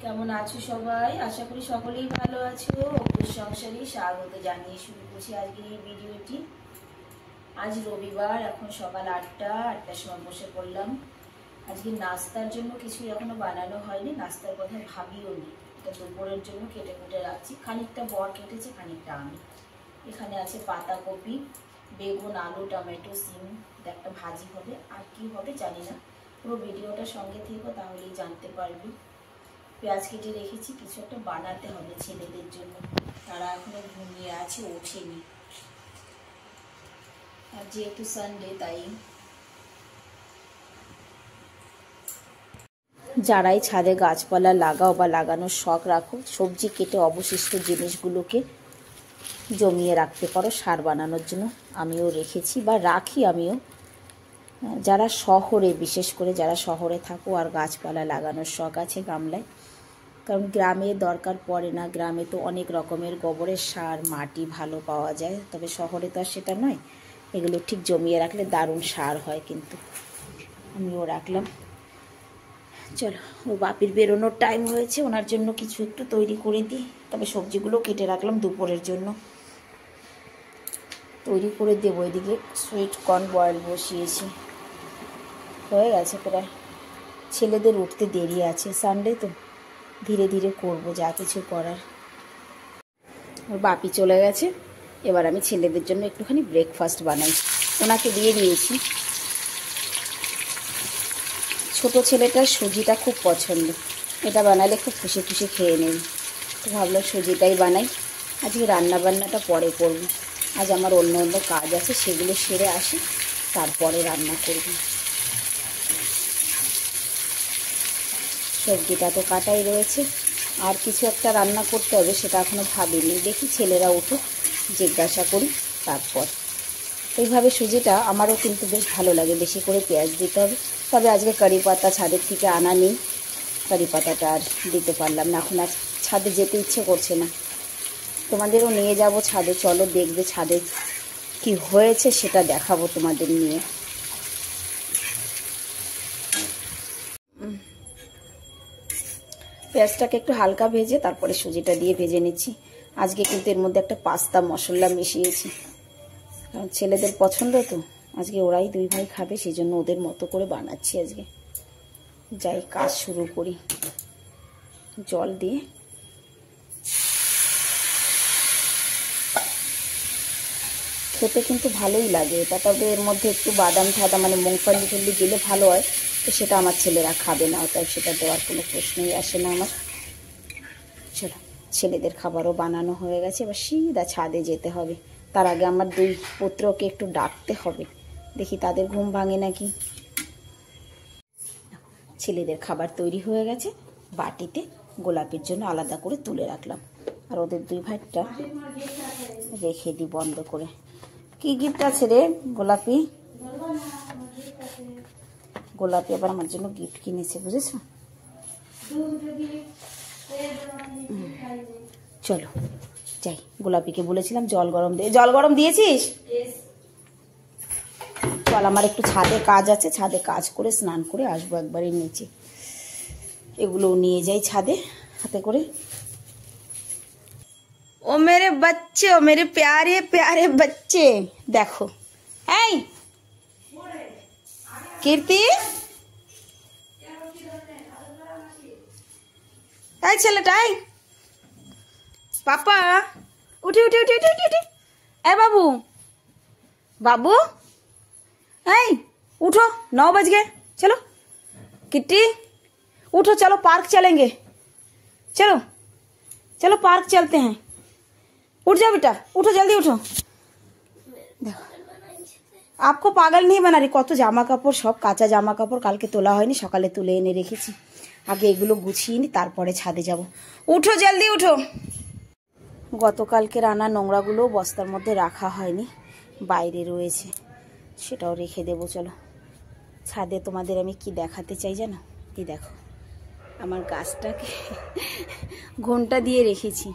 কেমন আছো সবাই? আশা করি সকলেই ভালো আছো। অপুর সংসারে স্বাগত জানিয়ে শুরু করছি আজকের এই ভিডিওটি। আজ রবিবার, এখন সকাল 8টার সময় বসে পড়লাম। আজকে নাস্তার জন্য কিছু এখনো বানানো হয়নি, নাস্তার কথা ভাবিও নি। এটা দুপুরের জন্য কেটে কুটে রাখছি, খানিকটা বর কেটেছে, খানিকটা আমি। এখানে আছে পাতাকপি, বেগুন, আলু, টমেটো, সিম, একটা ভাজি হবে, আর কি হবে জানি না। পুরো ভিডিওটা সঙ্গে থেকো, তাহলেই জানতে পারবে। পেঁয়াজ কেটে রেখেছি, কিছু একটা বানাতে হবে ছেলেদের জন্য, তারা এখনো ঘুমিয়ে আছে, ওঠেনি। আর যেহেতু সানডে, তাই যারাই ছাদে গাছপালা লাগাও বা লাগানোর শখ রাখো, সবজি কেটে অবশিষ্ট জিনিসগুলোকে জমিয়ে রাখতে পারো সার বানানোর জন্য। আমিও রেখেছি বা রাখি আমিও। যারা শহরে, বিশেষ করে যারা শহরে থাকো আর গাছপালা লাগানোর শখ আছে গামলায়, কারণ গ্রামে দরকার পড়ে না, গ্রামে তো অনেক রকমের গোবরের সার, মাটি ভালো পাওয়া যায়, তবে শহরে তো আর সেটা নয়। এগুলো ঠিক জমিয়ে রাখলে দারুণ সার হয়, কিন্তু আমিও রাখলাম। চলো, ও বাপির বেরোনোর টাইম হয়েছে, ওনার জন্য কিছু একটু তৈরি করে দিই। তবে সবজিগুলো কেটে রাখলাম দুপুরের জন্য, তৈরি করে দেবো। এদিকে সুইট কর্ন বয়েল বসিয়েছি, হয়ে গেছে প্রায়। ছেলেদের উঠতে দেরি আছে, সানডে তো ধীরে ধীরে করব যা কিছু করার। ওর বাপি চলে গেছে, এবার আমি ছেলেদের জন্য একটুখানি ব্রেকফাস্ট বানাই। ওনাকে দিয়ে দিয়েছি। ছোট ছেলেটার সুজিটা খুব পছন্দ, এটা বানালে খুব খুশি খুশি খেয়ে নেব, তো ভাবলাম সুজিটাই বানাই। আজকে রান্নাবান্নাটা পরে করব, আজ আমার অন্য অন্য কাজ আছে, সেগুলো সেরে আসি, তারপরে রান্না করব। সবজিটা তো কাটাই রয়েছে, আর কিছু একটা রান্না করতে হবে, সেটা এখনও ভাবিনি। দেখি ছেলেরা উঠুক, জিজ্ঞাসা করি, তারপর। এইভাবে সুজিটা আমারও কিন্তু বেশ ভালো লাগে, বেশি করে পেঁয়াজ দিতে হবে। তবে আজকে কারি পাতা ছাদের থেকে আনা নেই, কারি পাতাটা আর দিতে পারলাম না, এখন আর ছাদে যেতে ইচ্ছে করছে না। তোমাদেরও নিয়ে যাব ছাদে, চলো দেখবে ছাদে কি হয়েছে, সেটা দেখাবো তোমাদের নিয়ে। পেঁয়াজটাকে একটু হালকা ভেজে তারপরে সুজিটা দিয়ে ভেজে নিচ্ছি। আজকে কিন্তু এর মধ্যে একটা পাস্তা মশলা মিশিয়েছি, কারণ ছেলেদের পছন্দ তো, আজকে ওরাই দুই ভাই খাবে, সেই জন্য ওদের মতো করে বানাচ্ছি আজকে। যাই কাজ শুরু করি, জল দিয়ে। খেতে কিন্তু ভালোই লাগে এটা, তবে এর মধ্যে একটু বাদাম ঠাদাম মানে মুংফলি টুলি দিলে ভালো হয়, তো সেটা আমার ছেলেরা খাবে না, তাই সেটা দেওয়ার কোনো প্রশ্নই আসে না আমার। চলো, ছেলেদের খাবারও বানানো হয়ে গেছে, এবার সিধা ছাদে যেতে হবে। তার আগে আমার দুই পুত্রকে একটু ডাকতে হবে, দেখি তাদের ঘুম ভাঙে নাকি। ছেলেদের খাবার তৈরি হয়ে গেছে, বাটিতে গোলাপির জন্য আলাদা করে তুলে রাখলাম, আর ওদের দুই ভাইটা রেখে দিই বন্ধ করে। কি গিফট আছে রে গোলাপি? গোলাপি আবার আমার জন্য গিফট কিনেছে, বুঝেছো? চলো যাই, গোলাপিকে বলেছিলাম জল গরম দিয়ে। জল গরম দিয়েছিস? চল, আমার একটু ছাদে কাজ আছে, ছাদে কাজ করে স্নান করে আসবো একবারে নিচে। এগুলোও নিয়ে যাই ছাদে হাতে করে। ও মেরে বাচ্চে, ও মেরে প্যারে প্যারে বাচ্চে, দেখো। এই কীর্তি, এই ছেলেটাই পাপা, উঠি উঠি উঠি উঠি উঠি উঠি। এ বাবু, বাবু, এই उठो, 9 बज गए, चलो किट्टी उठो, चलो पार्क चलेंगे, चलो चलो पार्क चलते हैं। उठ जाओ बेटा, उठो जल्दी उठो। देखो, आपको पागल नहीं बना रही, কত জামা কাপড়, সব কাঁচা জামা কাপড়, কালকে তোলা হয়নি, সকালে তুলে এনে রেখেছি। আগে এগুলো গুছিয়ে নি, তারপরে ছাদে যাব। উঠো জলদি উঠো। গতকালকের আনা নোংরাগুলো বস্তার মধ্যে রাখা হয়নি, বাইরে রয়েছে, সেটাও রেখে দেবো। চলো ছাদে তোমাদের আমি কি দেখাতে চাই জানো? এই দেখো, আমার গাছটাকে ঘোমটা দিয়ে রেখেছি।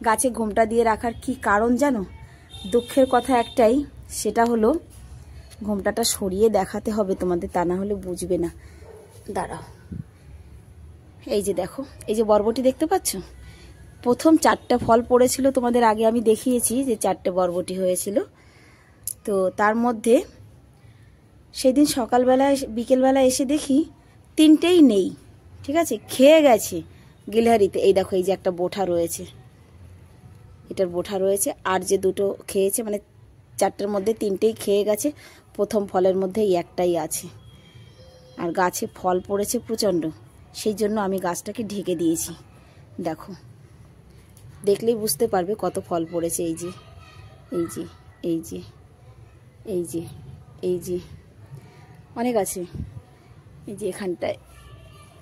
গাছে ঘোমটা দিয়ে রাখার কি কারণ জানো? দুঃখের কথা একটাই, সেটা হলো ঘোমটাটা সরিয়ে দেখাতে হবে তোমাদের, তা না হলে বুঝবে না। দাঁড়াও, এই যে দেখো, এই যে বরবটি দেখতে পাচ্ছ, প্রথম 4টা ফল পড়েছিল, তোমাদের আগে আমি দেখিয়েছি যে 4টে বরবটি হয়েছিল। তো তার মধ্যে সেদিন সকালবেলায় বিকেলবেলা এসে দেখি 3টেই নেই, ঠিক আছে, খেয়ে গেছে গিলহারিতে। এই দেখো, এই যে একটা বোঠা রয়েছে, এটার বোঠা রয়েছে, আর যে 2টো খেয়েছে, মানে 4টের মধ্যে 3টেই খেয়ে গেছে, প্রথম ফলের মধ্যে এই একটাই আছে। আর গাছে ফল পড়েছে প্রচণ্ড, সেই জন্য আমি গাছটাকে ঢেকে দিয়েছি। দেখো, দেখলেই বুঝতে পারবে কত ফল পড়েছে। এই যে এই যে এই যে এই যে এই যে অনেক আছে। এই যে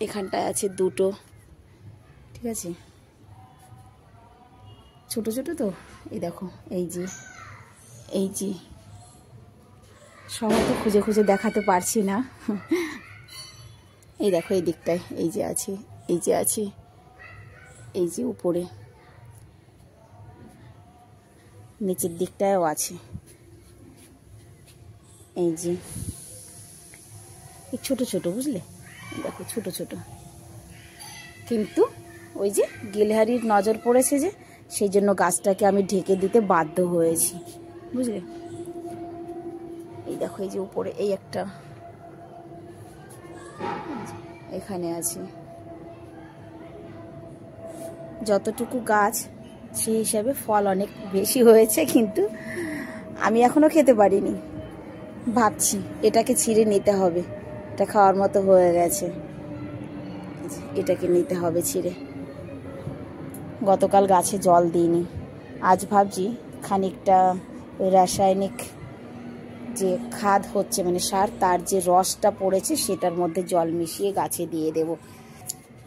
এখানটায় আছে 2টো, ঠিক আছে, ছোট ছোট তো। এই দেখো, এই যে সব তো খুঁজে খুঁজে দেখাতে পারছি না। এই দেখো, এই দিকটায় এই যে আছে, এই যে আছে, এই যে উপরে নিচের দিকটায়ও আছে। এই যে এই ছোট ছোট, বুঝলে, দেখো ছোট ছোট, কিন্তু ওই যে গিলহারির নজর পড়েছে যে, সেই জন্য গাছটাকে আমি ঢেকে দিতে বাধ্য হয়েছি, বুঝলে। এই দেখো, এই যে উপরে এই একটা এখানে আছে। যতটুকু গাছ সেই হিসাবে ফল অনেক বেশি হয়েছে, কিন্তু আমি এখনো খেতে পারিনি। ভাবছি এটাকে ছিঁড়ে নিতে হবে, এটা খাওয়ার মতো হয়ে গেছে, এটাকে নিতে হবে ছিঁড়ে। গতকাল গাছে জল দিইনি, আজ ভাবছি খানিকটা ওই রাসায়নিক যে খাদ হচ্ছে, মানে সার, তার যে রসটা পড়েছে সেটার মধ্যে জল মিশিয়ে গাছে দিয়ে দেব।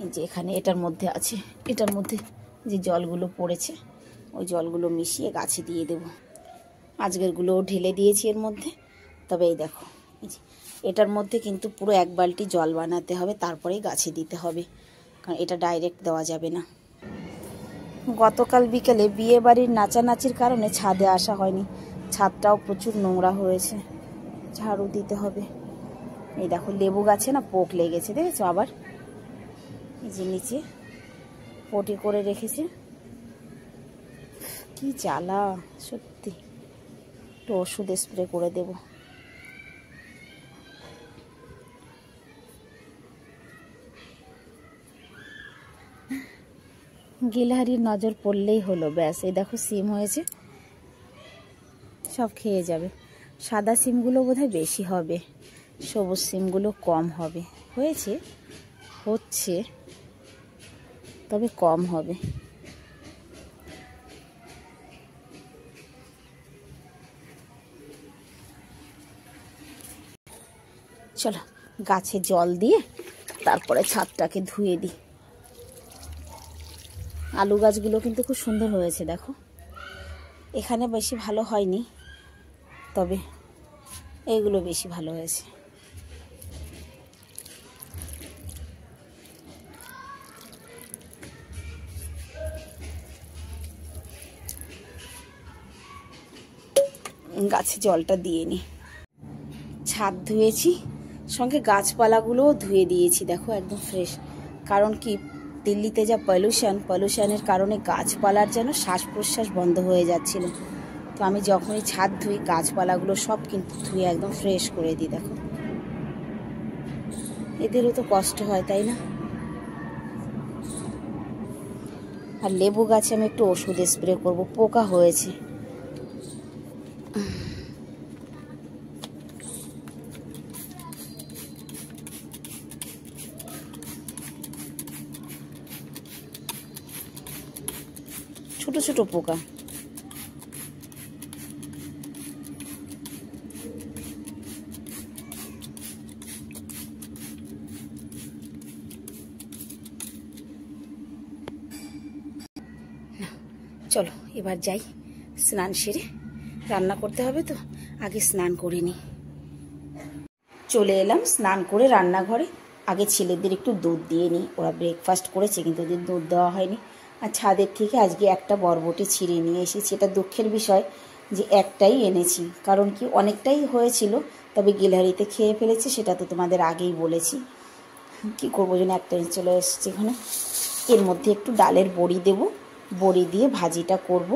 এই যে এখানে এটার মধ্যে আছে, এটার মধ্যে যে জলগুলো পড়েছে ওই জলগুলো মিশিয়ে গাছে দিয়ে দেব। আজকেরগুলোও ঢেলে দিয়েছি এর মধ্যে। তবে এই দেখো, এই যে এটার মধ্যে কিন্তু পুরো 1 বালতি জল বানাতে হবে, তারপরেই গাছে দিতে হবে, কারণ এটা ডাইরেক্ট দেওয়া যাবে না। গতকাল বিকেলে বিয়ে বাড়ির নাচানাচির কারণে ছাদে আসা হয়নি, ছাদটাও প্রচুর নোংরা হয়েছে, ঝাড়ু দিতে হবে। এই দেখো, লেবু গাছে না পোক লেগেছে, দেখেছো আবার, এই যে নিচে পটি করে রেখেছে, কি জ্বালা সত্যি। একটু ওষুধ স্প্রে করে দেব। গিলহারির নজর পড়লেই হলো, ব্যাস। এই দেখো, সিম হয়েছে, সব খেয়ে যাবে। সাদা সিমগুলো বোধহয় বেশি হবে, সবুজ সিমগুলো কম হবে। হচ্ছে তবে কম হবে। চলো গাছে জল দিয়ে তারপরে ছাদটাকে ধুয়ে দিই। আলু গাছগুলো কিন্তু খুব সুন্দর হয়েছে, দেখো। এখানে বেশি ভালো হয়নি, তবে এইগুলো বেশি ভালো হয়েছে। গাছে জলটা দিয়ে নি, ছাদ ধুয়েছি, সঙ্গে গাছপালাগুলোও ধুয়ে দিয়েছি। দেখো একদম ফ্রেশ। কারণ কি, দিল্লিতে যা পলিউশনের কারণে গাছপালার যেন শ্বাস প্রশ্বাস বন্ধ হয়ে যাচ্ছিল। তো আমি যখনই ছাদ ধুই, গাছপালাগুলো সব কিন্তু ধুয়ে একদম ফ্রেশ করে দিই। দেখো, এদেরও তো কষ্ট হয়, তাই না? আর লেবু গাছে আমি একটু ওষুধ স্প্রে করব, পোকা হয়েছে। ছোট ছোট পোকা। চলো এবার যাই, স্নান সেরে রান্না করতে হবে, তো আগে স্নান করে নিই। চলে এলাম স্নান করে রান্নাঘরে। আগে ছেলেদের একটু দুধ দিয়ে নিই, ওরা ব্রেকফাস্ট করেছে কিন্তু ওদের দুধ দেওয়া হয়নি। আর ছাদের থেকে আজকে একটা বরবটি ছিঁড়ে নিয়ে এসেছি। এটা দুঃখের বিষয় যে একটাই এনেছি, কারণ কি অনেকটাই হয়েছিল, তবে গিলহারিতে খেয়ে ফেলেছে, সেটা তো তোমাদের আগেই বলেছি। কী করবো যেন একটা চলে এসেছে এখানে। এর মধ্যে একটু ডালের বড়ি দেব, বড়ি দিয়ে ভাজিটা করব,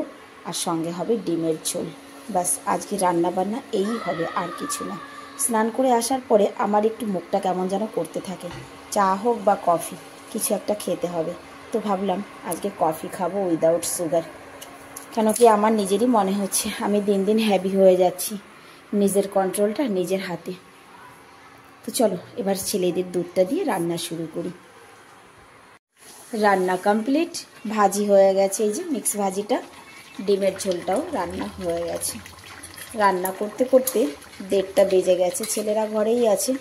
আর সঙ্গে হবে ডিমের ঝোল। ব্যাস আজকে রান্নাবান্না এই হবে, আর কিছু না। স্নান করে আসার পরে আমার একটু মুখটা কেমন যেন করতে থাকে, চা হোক বা কফি, কিছু একটা খেতে হবে। তো ভাবলাম আজকে কফি খাবো উইদাউট সুগার, কেন কি আমার নিজেরই মনে হচ্ছে আমি দিন দিন হ্যাভি হয়ে যাচ্ছি, নিজের কন্ট্রোলটা নিজের হাতে। তো চলো এবার ছেলেদের দুধটা দিয়ে রান্না শুরু করি। রান্না কমপ্লিট, ভাজি হয়ে গেছে, এই যে মিক্স ভাজিটা, ডিমের ঝোলটাও রান্না হয়ে গেছে। রান্না করতে করতে 1:30টা বেজে গেছে, ছেলেরা ঘরেই আছে।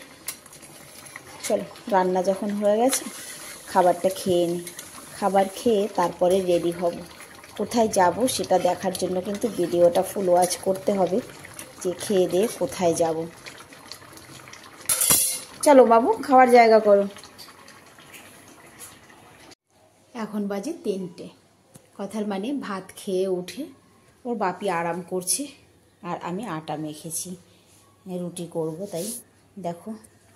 চলো রান্না যখন হয়ে গেছে খাবারটা খেয়ে নিই, খাবার খেয়ে তারপরে রেডি হব। কোথায় যাব সেটা দেখার জন্য কিন্তু ভিডিওটা ফুল ওয়াচ করতে হবে, যে খেয়ে দিয়ে কোথায় যাব। চলো বাবু খাওয়ার জায়গা করো। এখন বাজে 3টে, কথার মানে ভাত খেয়ে উঠে ওর বাপি আরাম করছে, আর আমি আটা মেখেছি, রুটি করব। তাই দেখো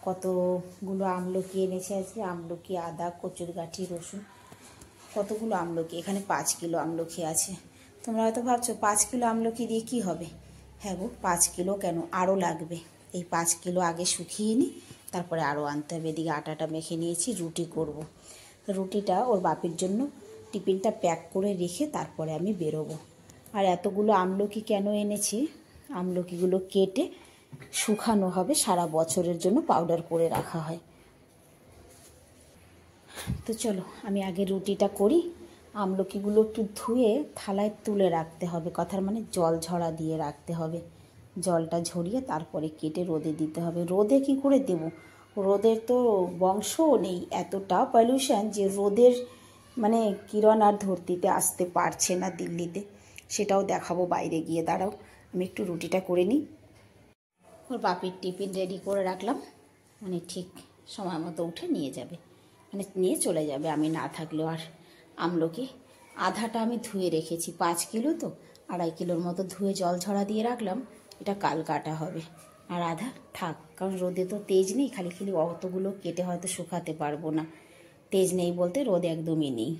কতগুলো আমলকি এনেছে আজকে, আমলকি, আদা, কচুরগাঠি, রসুন, কতগুলো আমলকি। এখানে 5 কিলো আমলকি আছে। তোমরা হয়তো ভাবছো 5 কিলো আমলকি দিয়ে কী হবে। হ্যাঁ গো, 5 কিলো কেন, আরও লাগবে। এই 5 কিলো আগে শুকিয়ে নিই, তারপরে আরও আনতে হবে। এদিকে আটাটা মেখে নিয়েছি, রুটি করব। রুটিটা ওর বাপির জন্য টিফিনটা প্যাক করে রেখে তারপরে আমি বেরোবো। আর এতগুলো আমলকি কেন এনেছি, আমলকিগুলো কেটে শুকানো হবে, সারা বছরের জন্য পাউডার করে রাখা হয়। তো চলো আমি আগে রুটিটা করি। আমলকিগুলো একটু ধুয়ে থালায় তুলে রাখতে হবে, কথার মানে জল ঝরা দিয়ে রাখতে হবে। জলটা ঝরিয়ে তারপরে কেটে রোদে দিতে হবে। রোদে কি করে দেব, রোদের তো বংশও নেই, এতটা পলিউশন যে রোদের মানে কিরণ আর ধরতিতে আসতে পারছে না দিল্লিতে। সেটাও দেখাবো বাইরে গিয়ে, দাঁড়াও আমি একটু রুটিটা করে নিই। ওর বাপির টিফিন রেডি করে রাখলাম, মানে ঠিক সময় মতো উঠে নিয়ে যাবে, মানে নিয়ে চলে যাবে আমি না থাকলেও। আর আমলকি আধাটা আমি ধুয়ে রেখেছি, 5 কিলো তো 2.5 কিলোর মতো ধুয়ে জল ঝরা দিয়ে রাখলাম, এটা কাল কাটা হবে। আর আধা থাক, কারণ রোদে তো তেজ নেই, খালি খালি অতগুলো কেটে হয়তো শুকাতে পারবো না। তেজ নেই বলতে রোদ একদমই নেই।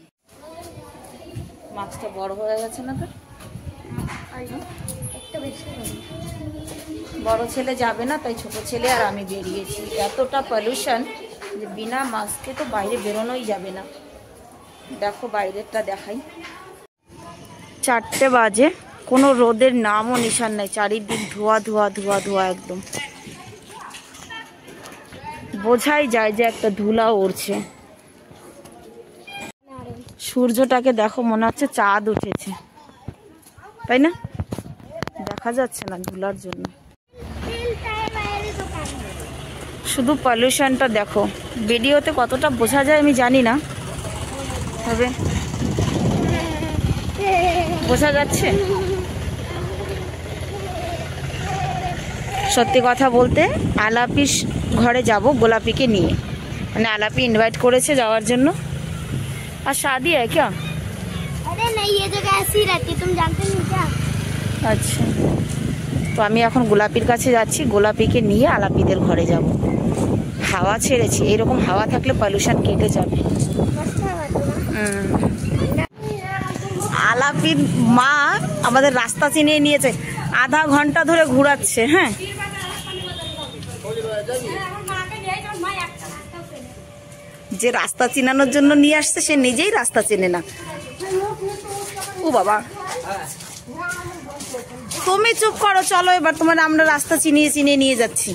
মাছটা বড় হয়ে গেছে না তো, একটা বেশি বড় ছেলে যাবে না, তাই ছোট ছেলে আর আমি বেরিয়েছি। এতটা পলিউশন যে বিনা মাস্কে তো বাইরে বেরোনোই যাবে না। দেখো বাইরেরটা দেখাই, 4টে বাজে, কোনো রোদের নামও নিশান নাই, চারিদিক ধোয়া ধোয়া ধোয়া ধোয়া, একদম বোঝাই যায় যে একটা ধুলা উড়ছে। সূর্যটাকে দেখো, মনে হচ্ছে চাঁদ উঠেছে, তাই না? দেখা যাচ্ছে না ধুলার জন্য, শুধু পলিউশনটা দেখো। ভিডিওতে কতটা বোঝা যায় আমি জানি না, তবে বোঝা যাচ্ছে। সত্যি কথা বলতে আলাপি ঘরে যাব গোলাপিকে নিয়ে, মানে আলাপি ইনভাইট করেছে যাওয়ার জন্য। আর शादी है क्या? अरे नहीं, ये जगह ऐसी रहती, तुम जानते नहीं क्या? আচ্ছা, তো আমি এখন গোলাপির কাছে যাচ্ছি, গোলাপিকে নিয়ে আলাপিদের ঘরে যাব। হাওয়া ছেড়েছি, এরকম হাওয়া থাকলে পলিউশন কেটে যাবে। আলাপির মা আমাদের রাস্তা চিনিয়ে নিয়েছে, আধা ঘন্টা ধরে ঘোরাচ্ছে। হ্যাঁ, যে রাস্তা চিনানোর জন্য নিয়ে আসছে সে নিজেই রাস্তা চেনে না। ও বাবা, তুমি চুপ করো, চলো এবার তোমার আমরা রাস্তা চিনিয়ে চিনিয়ে নিয়ে যাচ্ছি।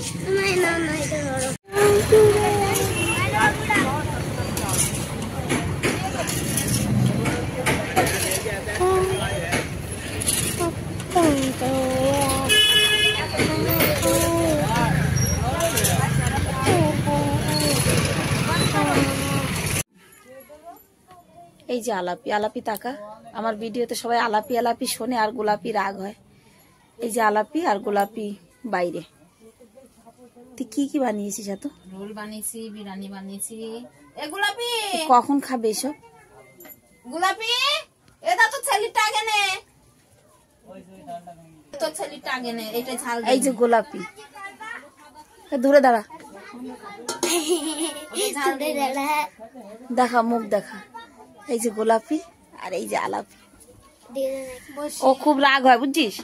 এই যে আলাপি, আলাপি তাকা, আমার ভিডিওতে সবাই আলাপি আলাপি শোনে আর গোলাপি রাগ হয়। এই যে আলাপি আর গোলাপি বাইরে। তুই কি কি বানিয়েছিস? এত রোল বানিয়েছি, বিরিয়ানি বানিয়েছি। এ গোলাপি কখন খাবে এসব? গোলাপি এটা তো ছেলিটা আগে নে, তো ছেলিটা আগে নে, এটা ঝাল। এই যে গোলাপি, দূরে দাঁড়া। দেখা মুখ দেখা, এই যে গোলাপি আর এই যে আলাপি। ও খুব রাগ হয় বুঝছিস,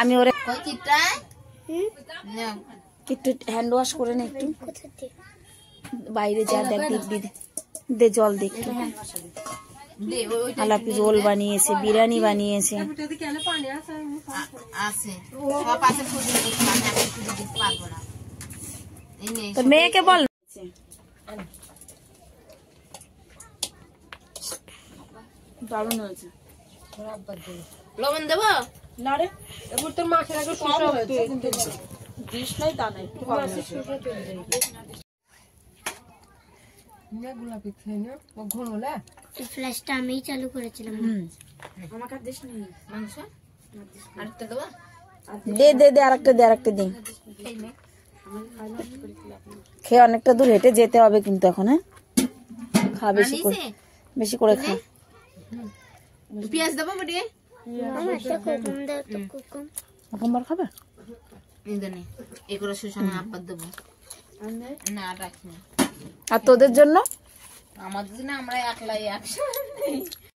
আমি ওরে কই কিটা না একটু হ্যান্ড ওয়াশ করে নে, একটু বাইরে যা দেখ, দেখবি দে জল দে একটু। দে ওই আলাপি রোল বানিয়েছে, বিরিয়ানি বানিয়েছে। আছে সব আছে, ফুল দিতে আমি এখন ফুল দিতে পারবো না। এই নে তোর মেয়েকে বল। দারুণ হয়েছে। লবণ দেবো না রে, এবার তোর মাছের আগে কম হয়েছে, ডিশ নাই তা নাই, একটু কম হয়েছে। ফ্ল্যাশটা আমিই চালু করেছিলাম। মাংস আরেকটা দেবো। দে দে দে, আরেকটা দে, আরেকটা দে। খেয়ে অনেকটা দূর হেঁটে যেতে হবে কিন্তু এখন। হ্যাঁ, খা বেশি করে, বেশি করে খা। পেঁয়াজ দেবো বড়ি আমার একটা কোকুম দাও তো, কোকুম। প্রথমবার খাবে? এগুলো সুষমা আপাত দেবো না, রাখি না। আর তোদের জন্য? আমাদের জন্য আমরা একলাই একসাথে